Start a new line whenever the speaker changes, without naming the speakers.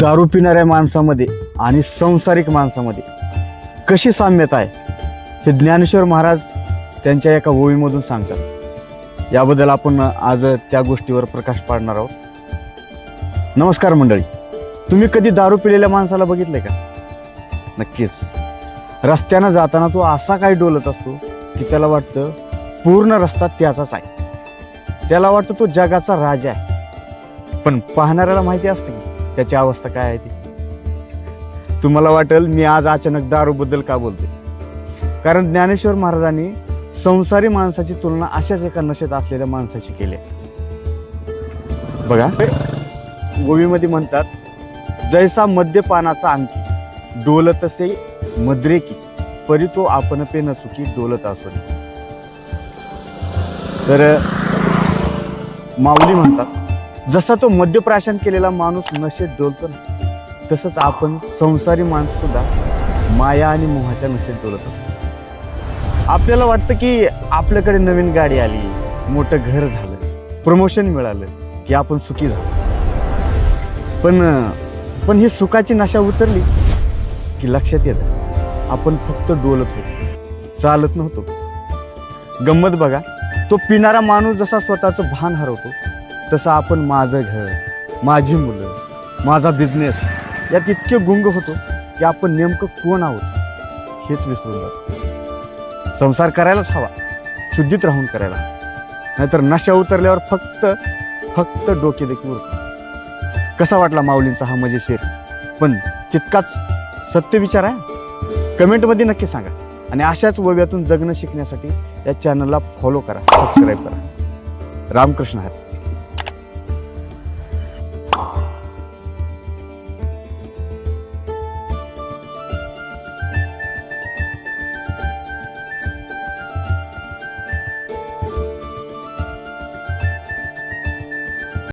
दारू पिणाऱ्या माणसामध्ये आणि संसारिक माणसामध्ये कशी साम्यता आहे हे ज्ञानेश्वर महाराज त्यांच्या एका ओळीमधून सांगतात. याबद्दल आपण आज त्या गोष्टीवर प्रकाश पाडणार आहोत. नमस्कार मंडळी, तुम्ही कधी दारू पिलेल्या माणसाला बघितलंय का? नक्कीच. रस्त्यानं जाताना तो असा काय डोलत असतो की त्याला वाटतं पूर्ण रस्ता त्याचाच आहे. त्याला वाटतं तो जगाचा राजा आहे. पण पाहणाऱ्याला माहिती असतं की त्याची अवस्था काय आहे ती. तुम्हाला वाटेल मी आज अचानक दारूबद्दल का बोलतोय, कारण ज्ञानेश्वर महाराजांनी संसारी माणसाची तुलना अशाच एका नशेत असलेल्या माणसाशी केली. बघा, गोवीमध्ये म्हणतात, जैसा मद्यपानाचा अंकी डोलत असे मद्रेकी परी तो आपण पे न चुकी डोलत असो. तर माऊली म्हणतात, जसा तो मद्यप्राशन केलेला माणूस नशेत डोलतो ना, तसंच आपण संसारी माणूस सुद्धा माया आणि मोहाच्या नशेत डोलत असतो. आपल्याला वाटतं की आपल्याकडे नवीन गाडी आली, मोठं घर झालं, प्रमोशन मिळालं की आपण सुखी झालो. पण ही सुखाची नशा उतरली की लक्षात येतं आपण फक्त डोलत होतो, चालत नव्हतो. गंमत बघा, तो पिणारा माणूस जसा स्वतःचं भान हरवतो, तसं आपण माझं घर, माझी मुलं, माझा बिझनेस यात इतके गुंग होतो की आपण नेमकं कोण आहोत हेच विसरून जातो. संसार करायलाच हवा, शुद्धीत राहून करायला, नाहीतर नशा उतरल्यावर फक्त डोके देखील उरतो. कसा वाटला माऊलींचा हा मजेशीर पण तितकाच सत्य विचार आहे? कमेंटमध्ये नक्की सांगा. आणि अशाच ओव्यातून जगणं शिकण्यासाठी या चॅनलला फॉलो करा, सबस्क्राईब करा. रामकृष्ण हरी.